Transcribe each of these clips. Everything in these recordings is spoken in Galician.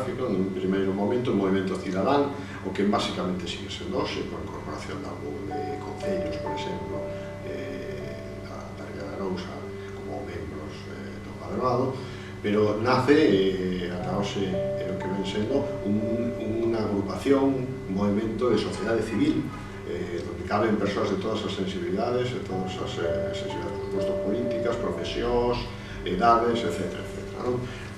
narcotráfico, nun primeiro momento, un movimento cidadán, o que basicamente sigue sendo hoxe, con incorporación de algún de concellos, por exemplo, da Ría de Arousa, como membros do padroado, pero nace, ata hoxe, o que ven sendo, unha agrupación, un movimento de sociedade civil, donde caben persoas de todas as sensibilidades, de todas as sensibilidades, por suposto, políticas, profesións, edades, etc.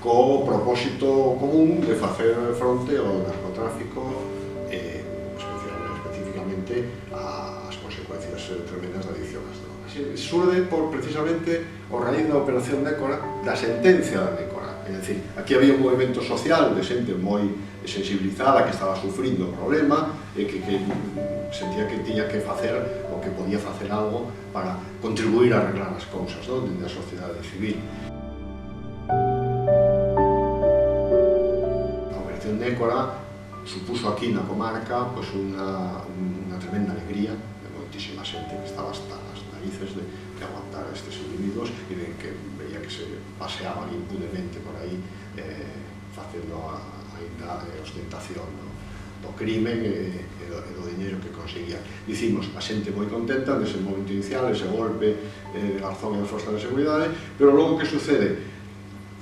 Co propósito común de facer fronte ao narcotráfico, especificamente ás consecuencias tremendas da adicción ás drogas. Surde precisamente o raíz da operación Nécora, da sentencia da Nécora. É dicir, aquí había un movimento social de xente moi sensibilizada, que estaba sufrindo o problema e que sentía que tiña que facer ou que podía facer algo para contribuir a arreglar as cousas dende a sociedade civil. A operación Nécora supuso aquí na comarca unha tremenda alegría de moitísima xente que estaba hasta as narices de aguantar a estes individuos e de que veía que se paseaban impunemente por aí facendo ainda ostentación do crimen e do diñeiro que conseguían. Dicimos, a xente moi contenta dese momento inicial, ese golpe de Garzón e das forzas de seguridade, pero logo que sucede?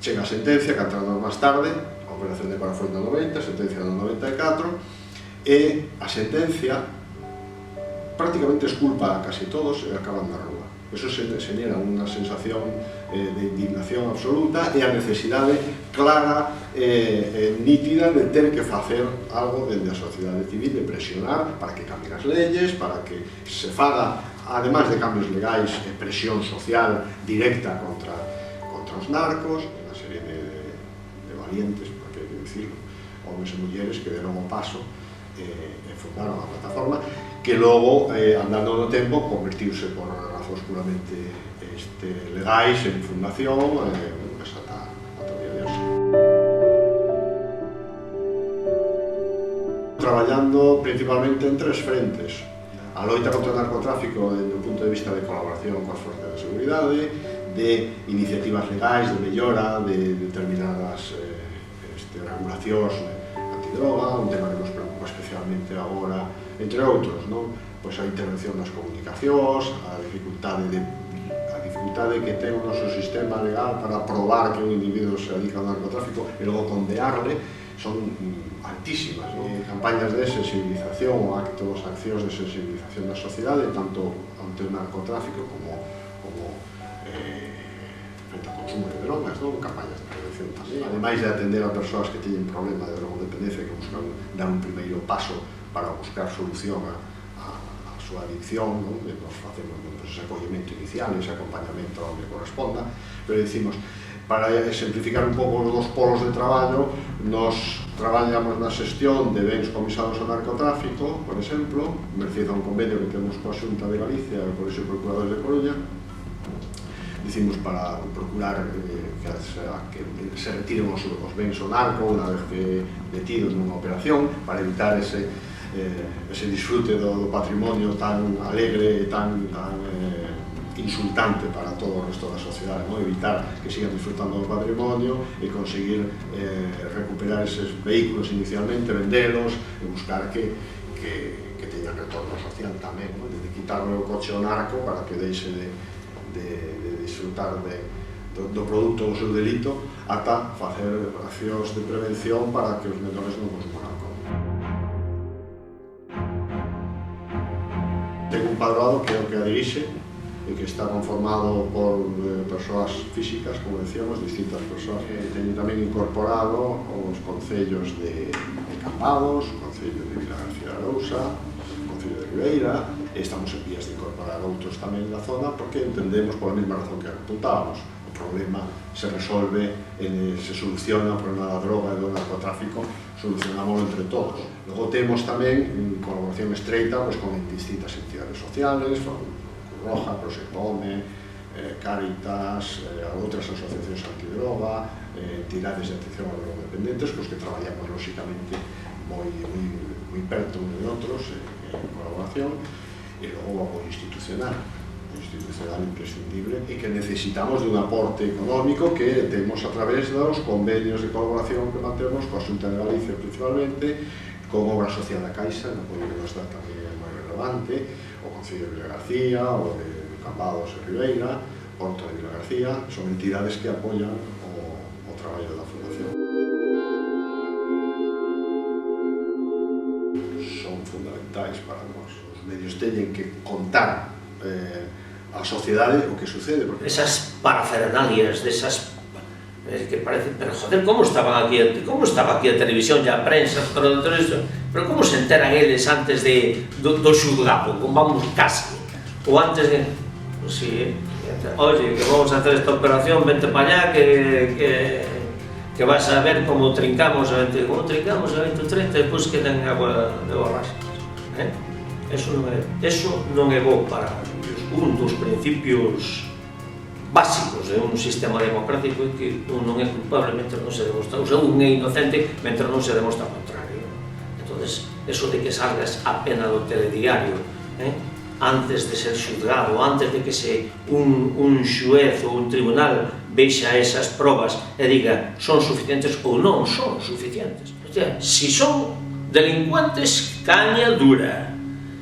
Chega a sentencia, 4 anos máis tarde, a operación de Nécora foi no 90, a sentencia no 94, e a sentencia prácticamente esculpa a casi todos e acaban na rúa. Eso xenera unha sensación de indignación absoluta e a necesidade clara e nítida de ter que facer algo dende a sociedade civil, de presionar para que cambien as leyes, para que se faga, ademais de cambios legais, presión social directa contra os narcos, unha serie de valientes, por que hai que dicirlo, homens e mulleres que deron o paso e fundaron a plataforma, que logo, andando no tempo, convertiuse por razóns puramente legais en fundación, ata o día de hoxe. Traballando principalmente en 3 frentes. A loita contra o narcotráfico desde o punto de vista de colaboración coas forzas de seguridade, de iniciativas legais, de mellora, de determinadas regulacións antidroga, un tema que nos preocupa especialmente agora, entre outros, non? Pois a intervención das comunicacións, a dificultade que ten o noso sistema legal para probar que un individuo se dedica ao narcotráfico e logo condearle, son altísimas. Campañas de sensibilización, accións de sensibilización da sociedade, tanto ante o narcotráfico como frente ao consumo de drogas, campañas de prevención tamén. Ademais de atender a persoas que teñen problema de drogodependencia, que buscan dar un primeiro paso para buscar solución a súa adicción, nos facemos ese acollemento inicial, ese acompañamento onde corresponda, pero dicimos, para exemplificar un pouco os 2 polos de traballo, nos traballamos na xestión de bens comisados ao narcotráfico, por exemplo, merced a un convenio que temos coa Xunta de Galicia e o Colexio de Procuradores de Coruña, dicimos para procurar que se retiren os bens ao narco unha vez que detidos nunha operación, para evitar ese disfrute do patrimonio tan alegre e tan insultante para todo o resto da sociedade, evitar que sigan disfrutando do patrimonio e conseguir recuperar eses vehículos inicialmente, vendelos e buscar que teñan retorno social tamén, de quitarle o coche ao narco para que deixe de disfrutar do produto do seu delito, ata facer accións de prevención para que os menores non consuman alcohol. Ten un padroado que é o que a dirixe e que está conformado por persoas físicas, como decíamos, distintas persoas. Teñen tamén incorporado os concellos de Cambados, o concello de Vila García de Arousa, o concello de Ribeira, e estamos en vías de incorporar outros tamén na zona porque entendemos, pola mesma razón que apuntábamos, o problema se resolve, se soluciona o problema da droga e do narcotráfico, solucionámoslo entre todos. Logo temos tamén colaboración estreita con distintas entidades sociales, Cruz Roja, Prosecome, Cáritas, outras asociacións antidroga, entidades de atención a drogodependentes, cos que traballamos lóxicamente moi perto uns de outros en colaboración, e logo o apoio institucional. institucional imprescindible e que necesitamos de un aporte económico que temos a través dos convenios de colaboración que mantemos coa Xunta de Galicia principalmente, con Obra Social da Caixa, no apoio que nos dá tamén é moi relevante, o Concello de Vilagarcía, o de Cambados e Ribeira, Porto de Vilagarcía, son entidades que apoian o traballo da Fundación. Son fundamentais para nós. Os medios teñen que contar a sociedade o que sucede. Esas parafernalias, desas que parecen, pero joder, como estaba aquí a televisión e a prensa, pero como se enteran eles antes do xulgado, como vamos casi, ou antes de, pues sí, oye, que vamos a hacer esta operación, vente para allá, que vas a ver como trincamos a 2030 e depois quedan agua de borraxas. Eso non é bo para un dos principios básicos de un sistema democrático e que un non é culpable mentre non se demostra, ou sea, un é inocente mentre non se demostra o contrario. Entonces, eso de que salgas a pena do telediario, antes de ser xulgado, antes de que un xuez ou un tribunal vexa esas probas e diga son suficientes ou non son suficientes. O sea, si son delincuentes, caña dura.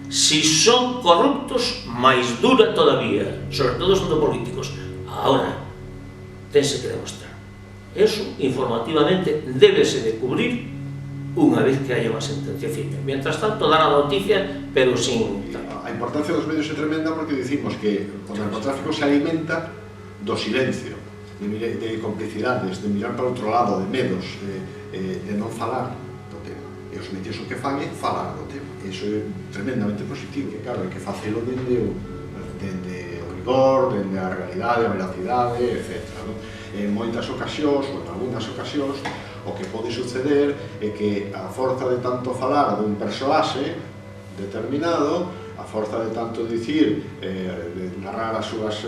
Si son corruptos, máis dura todavía, sobre todo son políticos. Ahora, tense que demostrar. Eso, informativamente, débese de cubrir unha vez que haya unha sentencia firme. Mientras tanto, dar a noticia, pero sin... A importancia dos medios é tremenda porque dicimos que o narcotráfico se alimenta do silencio, de complicidades, de mirar para outro lado, de medos, de non falar do tema. E os medios o que fan é falar do tema. E iso é tremendamente positivo, que claro, hai que facelo dende o rigor, dende a realidade, a veracidade, etc. En moitas ocasións, ou en algunhas ocasións, o que pode suceder é que a forza de tanto falar dun persoaxe determinado, a forza de tanto dicir, de narrar as súas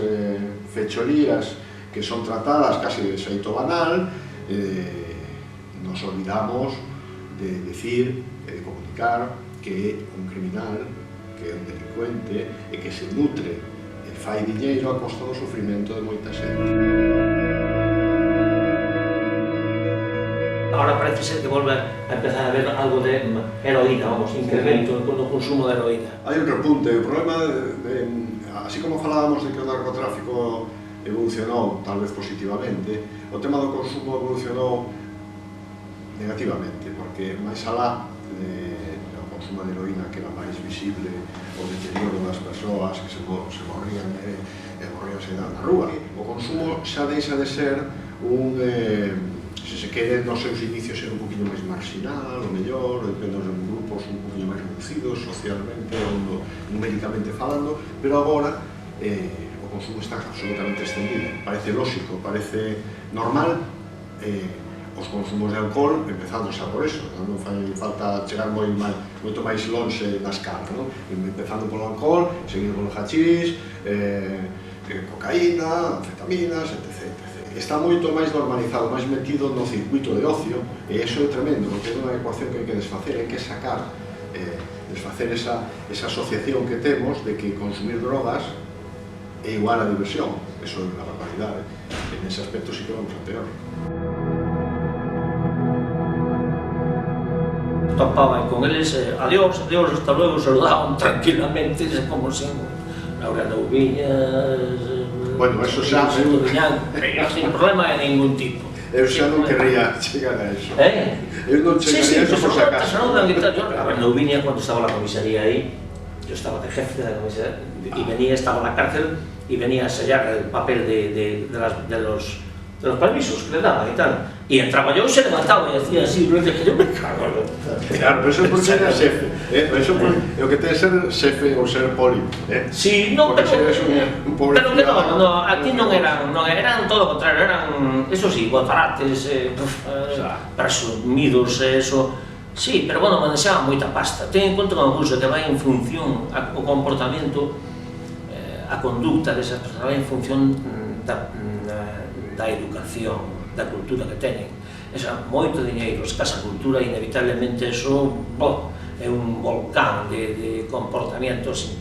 fechorías que son tratadas casi de xeito banal, nos olvidamos de decir e de comunicar que é un criminal, que é un delincuente e que se nutre e fai diñeiro a costa do sufrimento de moita xente. Ahora parece ser que volve a empezar a haber algo de heroína, vamos, incremento no consumo de heroína. Hai un repunte, o problema, así como falábamos de que o narcotráfico evolucionou, tal vez positivamente, o tema do consumo evolucionou negativamente, porque máis alá do consumo de heroína, que era máis visible, o deterioro das persoas que se morrían na rúa, o consumo xa deixa de ser un... se se quere nos seus inicios era un poquinho máis marginal, o mellor, depende de grupos un poquinho máis reducidos socialmente ou numéricamente falando, pero agora o consumo está absolutamente extendido. Parece lógico, parece normal os consumos de alcohol, empezando xa por eso, non fai falta chegar moito máis longe na escala, empezando polo alcohol, seguido polo hachís, cocaína, anfetaminas, etc. Está moito máis normalizado, máis metido no circuito de ocio, e iso é tremendo, porque é unha ecuación que hai que desfacer, hai que sacar, desfacer esa asociación que temos de que consumir drogas é igual a diversión. Eso é unha barbaridade. En ese aspecto sí que vamos a peor. Topaban con eles, adiós, adiós, hasta luego, saludaban tranquilamente, como sin Laureano Ubiñas... Bueno, eso xa... Sin problema de ningún tipo. Eu xa non querría chegar a eso. Eu non chegaría a eso por si acaso. Laureano Ubiñas, cuando estaba la comisaría aí, yo estaba de jefe de la comisaría, y venía, estaba en la cárcel, y venía a sellar el papel de los permisos que le daban y tal. Y entraba yo y se levantaba y decía así, que yo me cago en la... Claro, pero eso é porque era xefe. Eso é o que ten ser xefe ou ser poli. Sí, no, pero que no, aquí non eran todo o contrario, eran, eso sí, botarates, presumidos, eso... Sí, pero bueno, manexaban moita pasta. Ten en conta que o curso que vai en función ao comportamento, a conducta desas persoas, vai en función da educación, da cultura que teñen. Esa moito diñeiro, escasa cultura, inevitablemente eso é un volcán de comportamientos